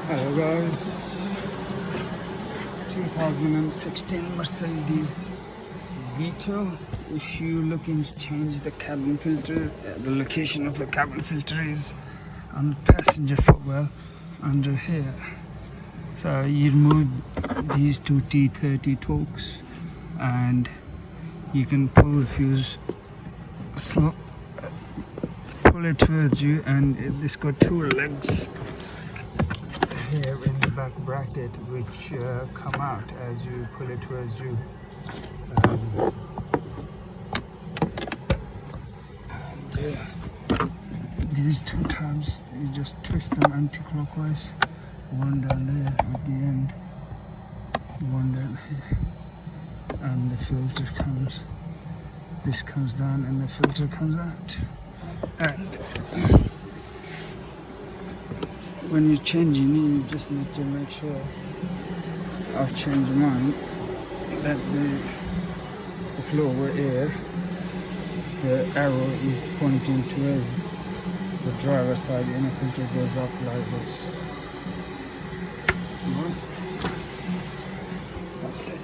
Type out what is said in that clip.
Hello guys, 2016 Mercedes Vito. If you're looking to change the cabin filter, the location of the cabin filter is on the passenger footwell under here. So you remove these two T30 torques and you can pull the fuse, pull it towards you, and it's got two legs here in the back bracket which come out as you pull it towards you. These two tabs, you just twist them anti-clockwise, one down there at the end, one down here, and the filter comes, this comes down and the filter comes out. And when you're changing, you just need to make sure, I've changed mine, that the flow over air, the arrow is pointing towards the driver's side and the filter goes up like this. That's it.